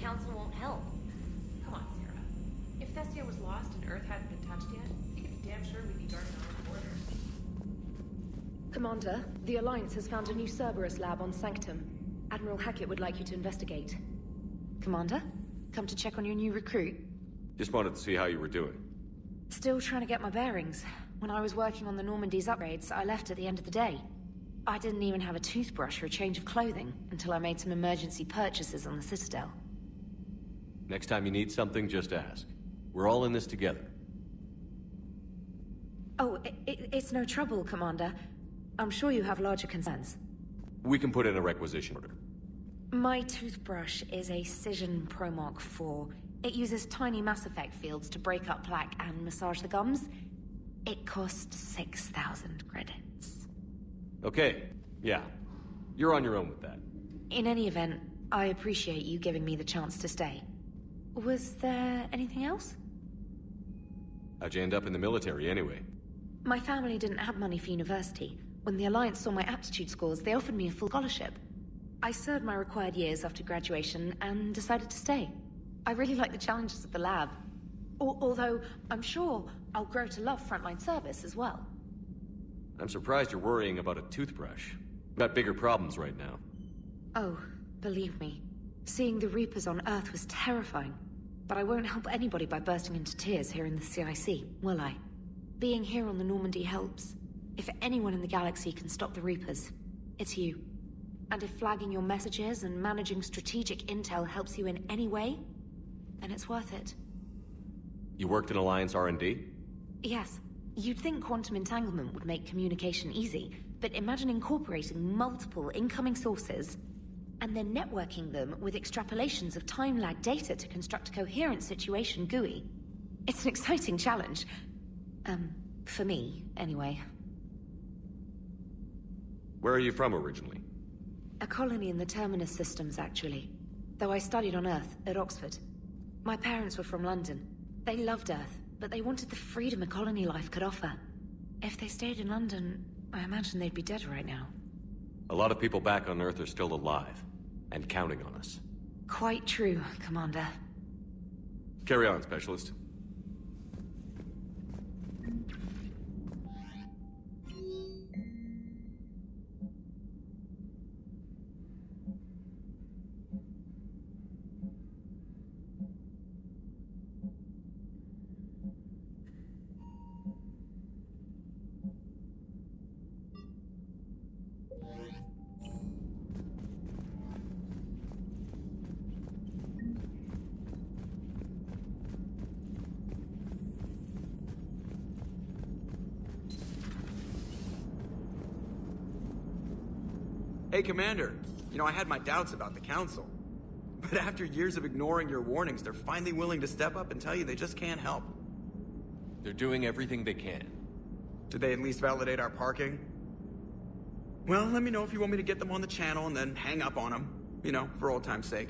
Council won't help. Come on, Sarah. If Thestia was lost and Earth hadn't been touched yet, you can be damn sure we'd be guarding our own borders. Commander, the Alliance has found a new Cerberus lab on Sanctum. Admiral Hackett would like you to investigate. Commander? Come to check on your new recruit? Just wanted to see how you were doing. Still trying to get my bearings. When I was working on the Normandy's upgrades, I left at the end of the day. I didn't even have a toothbrush or a change of clothing until I made some emergency purchases on the Citadel. Next time you need something, just ask. We're all in this together. Oh, it's no trouble, Commander. I'm sure you have larger concerns. We can put in a requisition order. My toothbrush is a Cision Pro Mark IV. It uses tiny Mass Effect fields to break up plaque and massage the gums. It costs 6,000 credits. Okay, yeah. You're on your own with that. In any event, I appreciate you giving me the chance to stay. Was there anything else? How'd you end up in the military anyway? My family didn't have money for university. When the Alliance saw my aptitude scores, they offered me a full scholarship. I served my required years after graduation and decided to stay. I really like the challenges of the lab. Although, I'm sure I'll grow to love frontline service as well. I'm surprised you're worrying about a toothbrush. We've got bigger problems right now. Oh, believe me. Seeing the Reapers on Earth was terrifying. But I won't help anybody by bursting into tears here in the CIC, will I? Being here on the Normandy helps. If anyone in the galaxy can stop the Reapers, it's you. And if flagging your messages and managing strategic intel helps you in any way, then it's worth it. You worked in Alliance R&D? Yes. You'd think quantum entanglement would make communication easy, but imagine incorporating multiple incoming sources and then networking them with extrapolations of time-lag data to construct a coherent situation GUI. It's an exciting challenge. For me, anyway. Where are you from originally? A colony in the Terminus systems, actually. Though I studied on Earth, at Oxford. My parents were from London. They loved Earth, but they wanted the freedom a colony life could offer. If they stayed in London, I imagine they'd be dead right now. A lot of people back on Earth are still alive, and counting on us. Quite true, Commander. Carry on, Specialist. Hey, Commander. You know, I had my doubts about the Council. But after years of ignoring your warnings, they're finally willing to step up and tell you they just can't help. They're doing everything they can. Did they at least validate our parking? Well, let me know if you want me to get them on the channel and then hang up on them. You know, for old time's sake.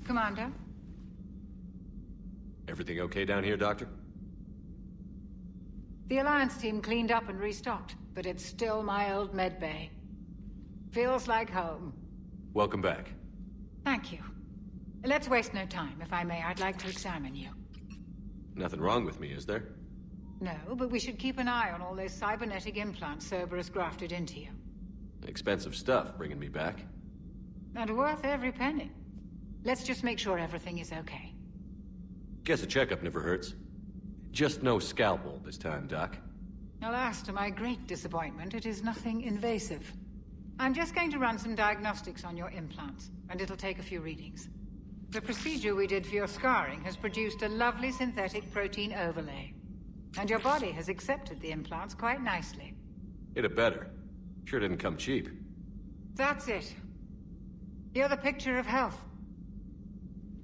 Commander? Everything okay down here, Doctor? The Alliance team cleaned up and restocked, but it's still my old medbay. Feels like home. Welcome back. Thank you. Let's waste no time. If I may, I'd like to examine you. Nothing wrong with me, is there? No, but we should keep an eye on all those cybernetic implants Cerberus grafted into you. Expensive stuff bringing me back. And worth every penny. Let's just make sure everything is okay. Guess a checkup never hurts. Just no scalpel this time, Doc. Alas, to my great disappointment, it is nothing invasive. I'm just going to run some diagnostics on your implants, and it'll take a few readings. The procedure we did for your scarring has produced a lovely synthetic protein overlay. And your body has accepted the implants quite nicely. It had better. Sure didn't come cheap. That's it. You're the picture of health.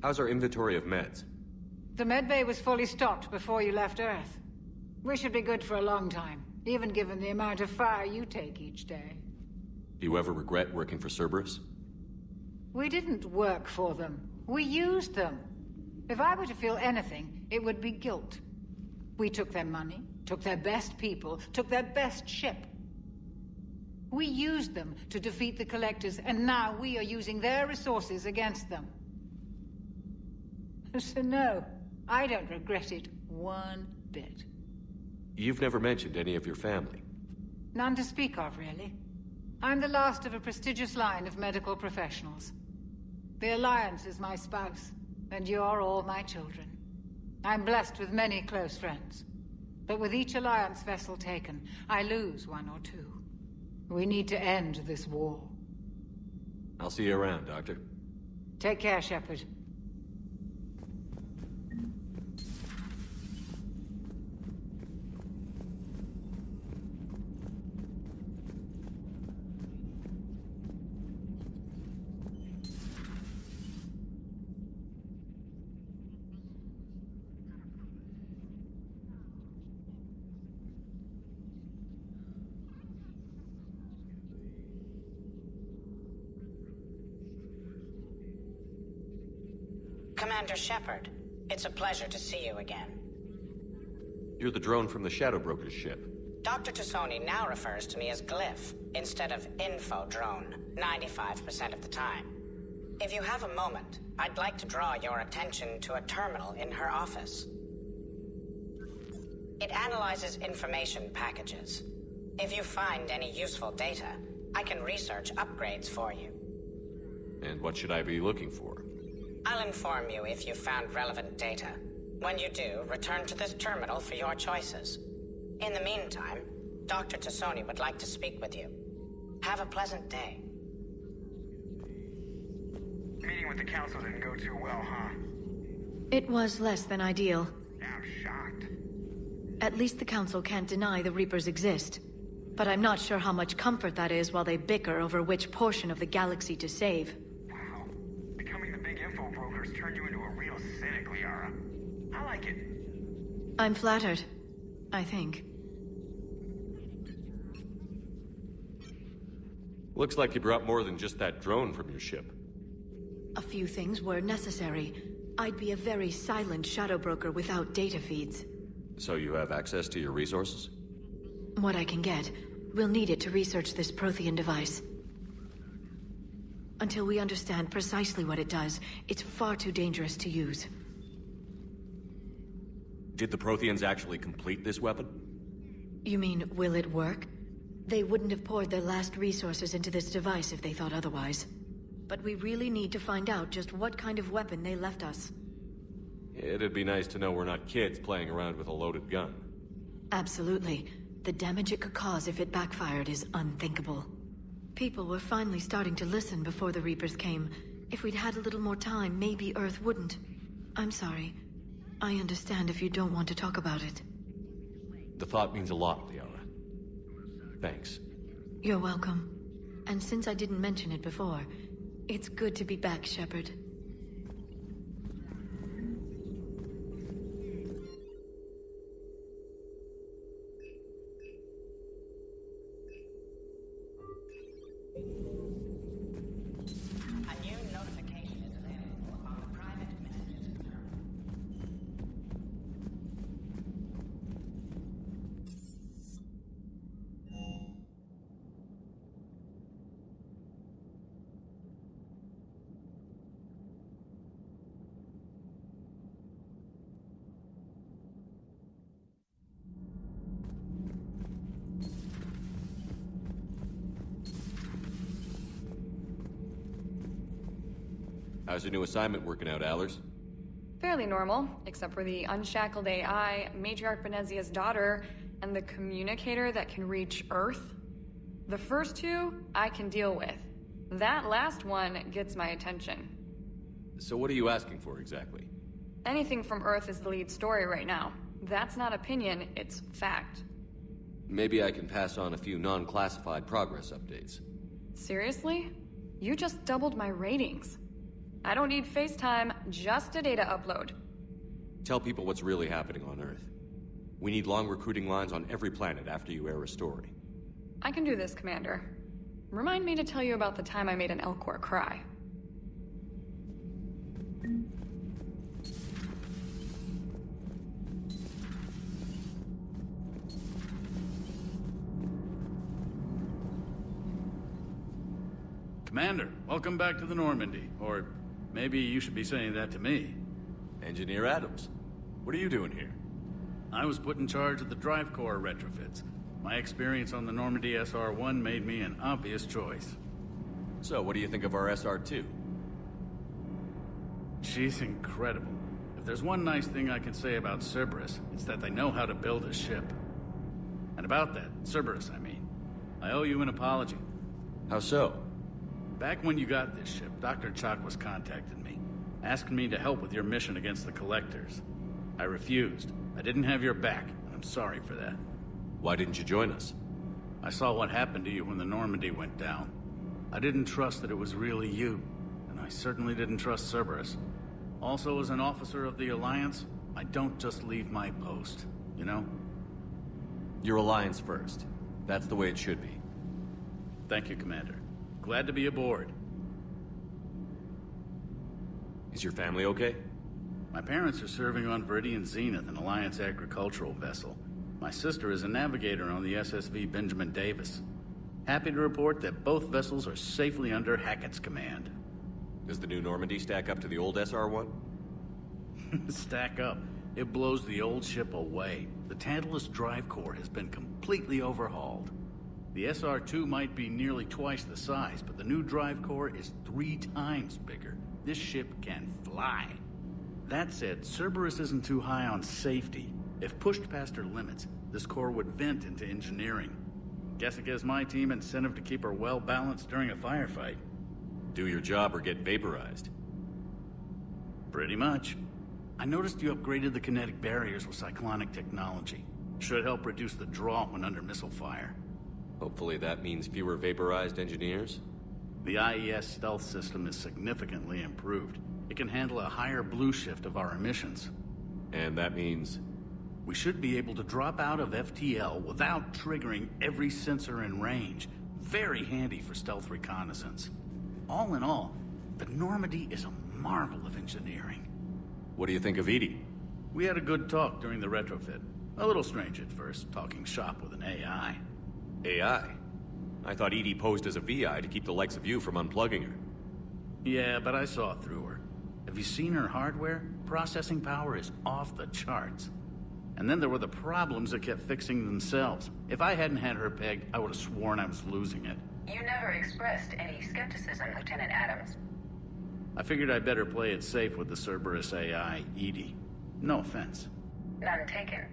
How's our inventory of meds? The medbay was fully stocked before you left Earth. We should be good for a long time, even given the amount of fire you take each day. Do you ever regret working for Cerberus? We didn't work for them. We used them. If I were to feel anything, it would be guilt. We took their money, took their best people, took their best ship. We used them to defeat the Collectors, and now we are using their resources against them. So no, I don't regret it one bit. You've never mentioned any of your family. None to speak of, really. I'm the last of a prestigious line of medical professionals. The Alliance is my spouse, and you're all my children. I'm blessed with many close friends. But with each Alliance vessel taken, I lose one or two. We need to end this war. I'll see you around, Doctor. Take care, Shepard. Commander Shepard, it's a pleasure to see you again. You're the drone from the Shadow Broker's ship. Dr. Tassoni now refers to me as Glyph, instead of Info Drone, 95% of the time. If you have a moment, I'd like to draw your attention to a terminal in her office. It analyzes information packages. If you find any useful data, I can research upgrades for you. And what should I be looking for? I'll inform you if you found relevant data. When you do, return to this terminal for your choices. In the meantime, Dr. Tassoni would like to speak with you. Have a pleasant day. Meeting with the council didn't go too well, huh? It was less than ideal. Yeah, I'm shocked. At least the council can't deny the Reapers exist. But I'm not sure how much comfort that is while they bicker over which portion of the galaxy to save. Wow. Becoming the big info brokers turned you into a real cynic, Liara. I like it. I'm flattered. I think. Looks like you brought more than just that drone from your ship. A few things were necessary. I'd be a very silent shadow broker without data feeds. So you have access to your resources? What I can get. We'll need it to research this Prothean device. Until we understand precisely what it does, it's far too dangerous to use. Did the Protheans actually complete this weapon? You mean, will it work? They wouldn't have poured their last resources into this device if they thought otherwise. But we really need to find out just what kind of weapon they left us. It'd be nice to know we're not kids playing around with a loaded gun. Absolutely. The damage it could cause if it backfired is unthinkable. People were finally starting to listen before the Reapers came. If we'd had a little more time, maybe Earth wouldn't. I'm sorry. I understand if you don't want to talk about it. The thought means a lot, Liara. Thanks. You're welcome. And since I didn't mention it before, it's good to be back, Shepard. A new notification is available on the private messages terminal. How's your new assignment working out, Allers? Fairly normal, except for the unshackled AI, Matriarch Benezia's daughter, and the communicator that can reach Earth. The first two, I can deal with. That last one gets my attention. So what are you asking for, exactly? Anything from Earth is the lead story right now. That's not opinion, it's fact. Maybe I can pass on a few non-classified progress updates. Seriously? You just doubled my ratings. I don't need FaceTime, just a data upload. Tell people what's really happening on Earth. We need long recruiting lines on every planet after you air a story. I can do this, Commander. Remind me to tell you about the time I made an Elcor cry. Commander, welcome back to the Normandy. Or maybe you should be saying that to me. Engineer Adams, what are you doing here? I was put in charge of the drive core retrofits. My experience on the Normandy SR-1 made me an obvious choice. So, what do you think of our SR-2? She's incredible. If there's one nice thing I can say about Cerberus, it's that they know how to build a ship. And about that, Cerberus, I mean. I owe you an apology. How so? Back when you got this ship, Dr. Chakwas contacted me, asking me to help with your mission against the Collectors. I refused. I didn't have your back, and I'm sorry for that. Why didn't you join us? I saw what happened to you when the Normandy went down. I didn't trust that it was really you, and I certainly didn't trust Cerberus. Also, as an officer of the Alliance, I don't just leave my post, you know? Your Alliance first. That's the way it should be. Thank you, Commander. Glad to be aboard. Is your family okay? My parents are serving on Viridian Zenith, an Alliance agricultural vessel. My sister is a navigator on the SSV Benjamin Davis. Happy to report that both vessels are safely under Hackett's command. Does the new Normandy stack up to the old SR-1? Stack up. It blows the old ship away. The Tantalus drive core has been completely overhauled. The SR-2 might be nearly twice the size, but the new drive core is 3 times bigger. This ship can fly. That said, Cerberus isn't too high on safety. If pushed past her limits, this core would vent into engineering. Guess it gives my team incentive to keep her well-balanced during a firefight. Do your job or get vaporized. Pretty much. I noticed you upgraded the kinetic barriers with cyclonic technology. Should help reduce the draw when under missile fire. Hopefully that means fewer vaporized engineers? The IES stealth system is significantly improved. It can handle a higher blue shift of our emissions. And that means? We should be able to drop out of FTL without triggering every sensor in range. Very handy for stealth reconnaissance. All in all, the Normandy is a marvel of engineering. What do you think of Edie? We had a good talk during the retrofit. A little strange at first, talking shop with an AI. AI? I thought Edie posed as a VI to keep the likes of you from unplugging her. Yeah, but I saw through her. Have you seen her hardware? Processing power is off the charts. And then there were the problems that kept fixing themselves. If I hadn't had her pegged, I would have sworn I was losing it. You never expressed any skepticism, Lieutenant Adams. I figured I'd better play it safe with the Cerberus AI, Edie. No offense. None taken.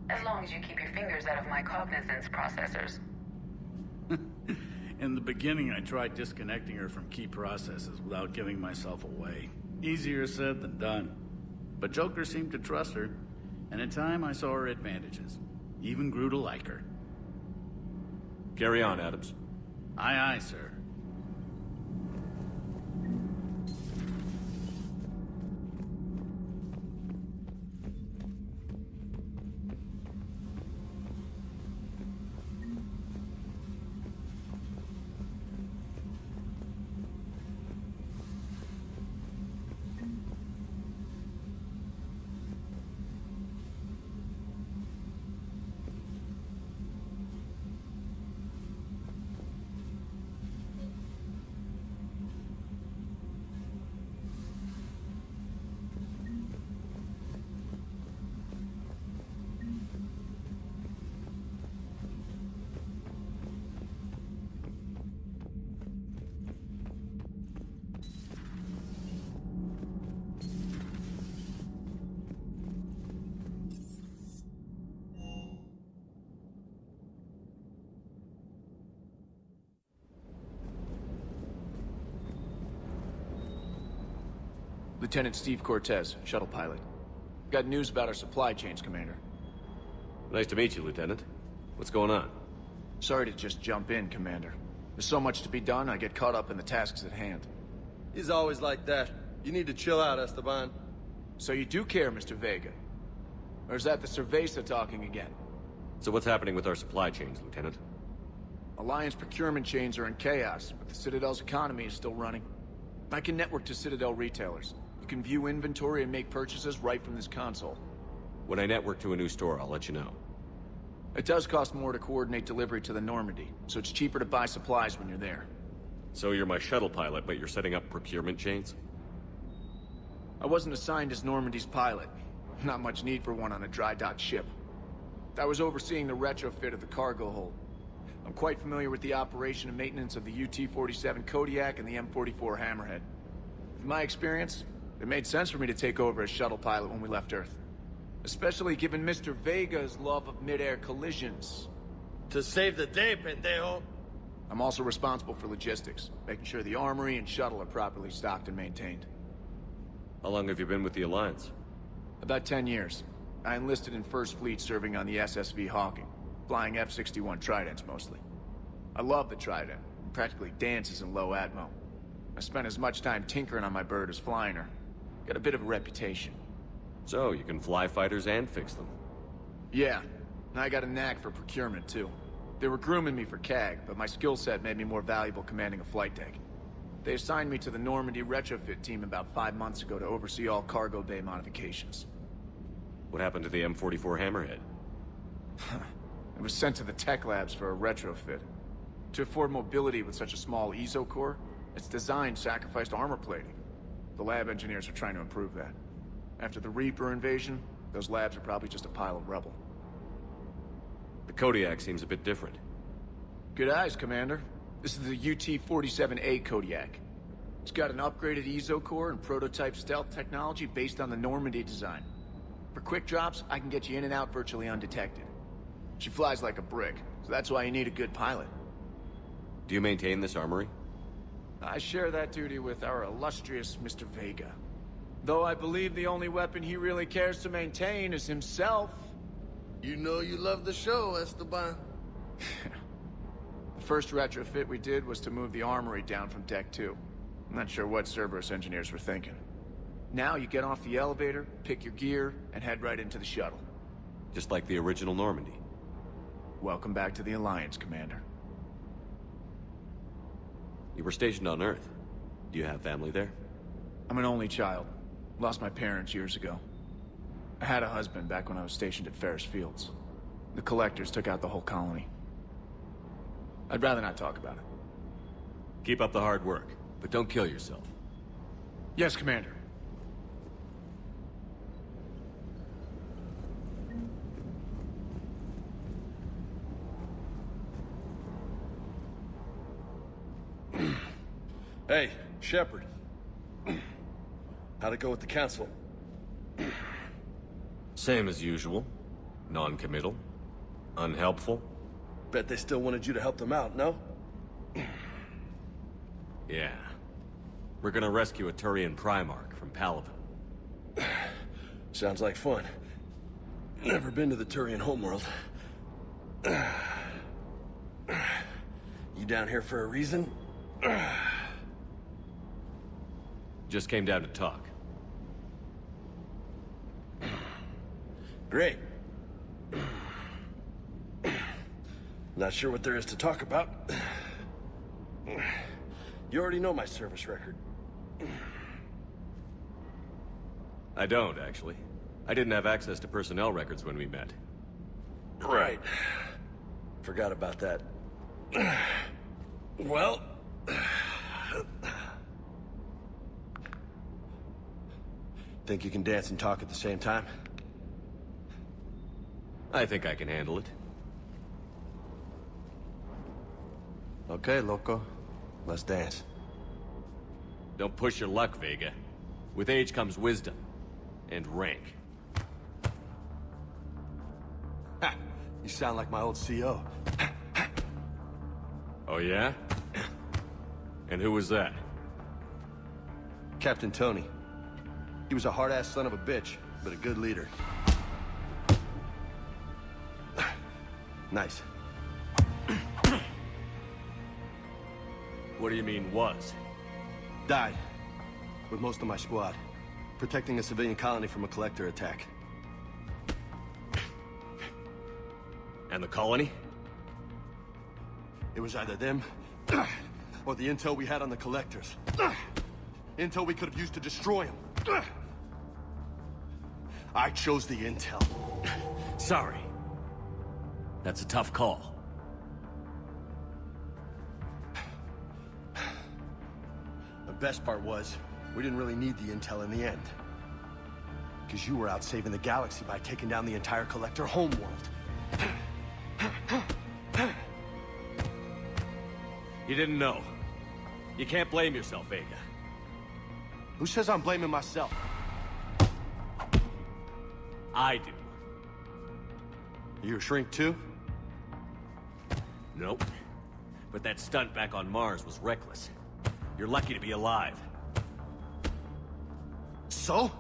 As long as you keep your fingers out of my cognizance processors. In the beginning, I tried disconnecting her from key processes without giving myself away. Easier said than done. But Joker seemed to trust her, and in time I saw her advantages. Even grew to like her. Carry on, Adams. Aye, aye, sir. Lieutenant Steve Cortez, shuttle pilot. Got news about our supply chains, Commander. Nice to meet you, Lieutenant. What's going on? Sorry to just jump in, Commander. There's so much to be done, I get caught up in the tasks at hand. He's always like that. You need to chill out, Esteban. So you do care, Mr. Vega? Or is that the Cerveza talking again? So what's happening with our supply chains, Lieutenant? Alliance procurement chains are in chaos, but the Citadel's economy is still running. I can network to Citadel retailers. You can view inventory and make purchases right from this console. When I network to a new store, I'll let you know. It does cost more to coordinate delivery to the Normandy, so it's cheaper to buy supplies when you're there. So you're my shuttle pilot, but you're setting up procurement chains? I wasn't assigned as Normandy's pilot. Not much need for one on a dry dock ship. I was overseeing the retrofit of the cargo hold. I'm quite familiar with the operation and maintenance of the UT-47 Kodiak and the M44 Hammerhead. In my experience, it made sense for me to take over as shuttle pilot when we left Earth. Especially given Mr. Vega's love of mid-air collisions. To save the day, pendejo. I'm also responsible for logistics, making sure the armory and shuttle are properly stocked and maintained. How long have you been with the Alliance? About 10 years. I enlisted in First Fleet serving on the SSV Hawking, flying F-61 Tridents mostly. I love the Trident, and practically dances in low atmo. I spent as much time tinkering on my bird as flying her. Got a bit of a reputation. So, you can fly fighters and fix them? Yeah, and I got a knack for procurement too. They were grooming me for CAG, but my skill set made me more valuable commanding a flight deck. They assigned me to the Normandy retrofit team about 5 months ago to oversee all cargo bay modifications. What happened to the M44 Hammerhead? It was sent to the tech labs for a retrofit. To afford mobility with such a small ESO core, its design sacrificed armor plating. The lab engineers are trying to improve that. After the Reaper invasion, those labs are probably just a pile of rubble. The Kodiak seems a bit different. Good eyes, Commander. This is the UT-47A Kodiak. It's got an upgraded ESO core and prototype stealth technology based on the Normandy design. For quick drops, I can get you in and out virtually undetected. She flies like a brick, so that's why you need a good pilot. Do you maintain this armory? I share that duty with our illustrious Mr. Vega. Though I believe the only weapon he really cares to maintain is himself. You know you love the show, Esteban. The first retrofit we did was to move the armory down from Deck 2. I'm not sure what Cerberus engineers were thinking. Now you get off the elevator, pick your gear, and head right into the shuttle. Just like the original Normandy. Welcome back to the Alliance, Commander. You were stationed on Earth. Do you have family there? I'm an only child. Lost my parents years ago. I had a husband back when I was stationed at Ferris Fields. The Collectors took out the whole colony. I'd rather not talk about it. Keep up the hard work, but don't kill yourself. Yes, Commander. Hey, Shepard. How'd it go with the Council? Same as usual. Non-committal. Unhelpful. Bet they still wanted you to help them out, no? Yeah. We're gonna rescue a Turian Primarch from Palaven. Sounds like fun. Never been to the Turian homeworld. You down here for a reason? Just came down to talk. Great. Not sure what there is to talk about. You already know my service record. I don't, actually. I didn't have access to personnel records when we met. Right. Forgot about that. Well... Think you can dance and talk at the same time? I think I can handle it. Okay, loco. Let's dance. Don't push your luck, Vega. With age comes wisdom. And rank. Ha! You sound like my old CO. Oh, yeah? And who was that? Captain Tony. He was a hard-ass son of a bitch. but a good leader. Nice. What do you mean, was? Died. With most of my squad. Protecting a civilian colony from a collector attack. And the colony? It was either them, or the intel we had on the collectors. Intel we could have used to destroy them. I chose the intel. Sorry. That's a tough call. The best part was, we didn't really need the intel in the end. Because you were out saving the galaxy by taking down the entire Collector homeworld. You didn't know. You can't blame yourself, Vega. Who says I'm blaming myself? I do. You a shrink too? Nope. But that stunt back on Mars was reckless. You're lucky to be alive. So?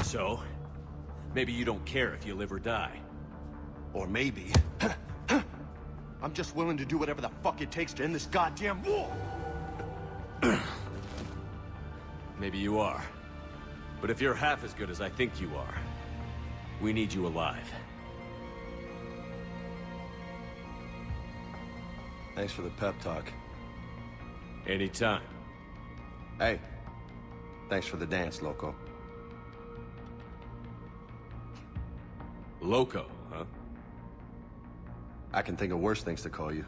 So? Maybe you don't care if you live or die. Or maybe... I'm just willing to do whatever the fuck it takes to end this goddamn war! Maybe you are. But if you're half as good as I think you are, we need you alive. Thanks for the pep talk. Anytime. Hey, thanks for the dance, Loco. Loco, huh? I can think of worse things to call you.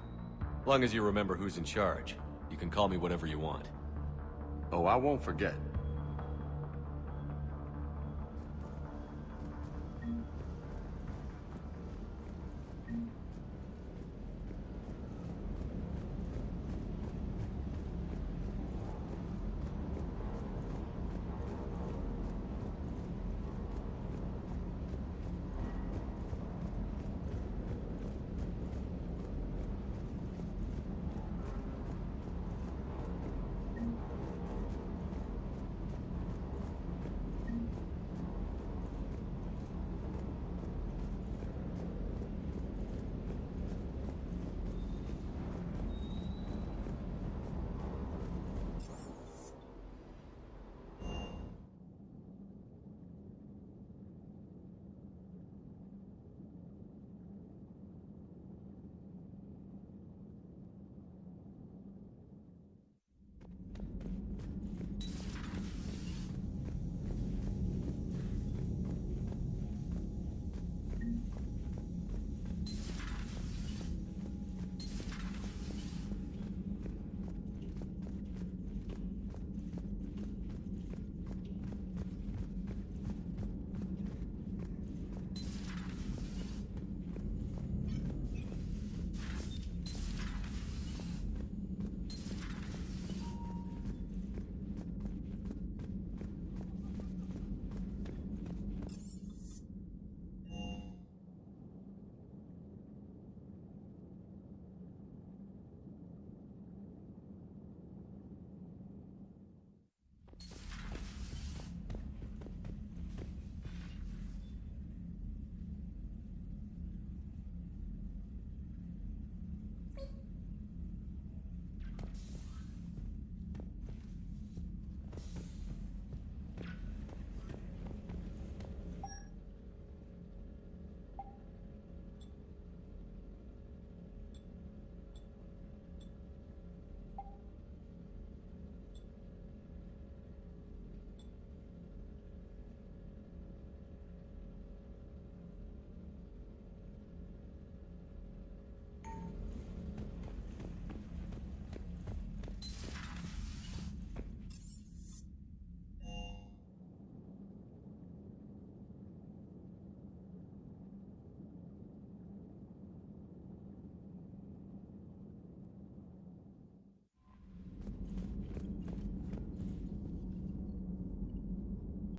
Long as you remember who's in charge, you can call me whatever you want. Oh, I won't forget.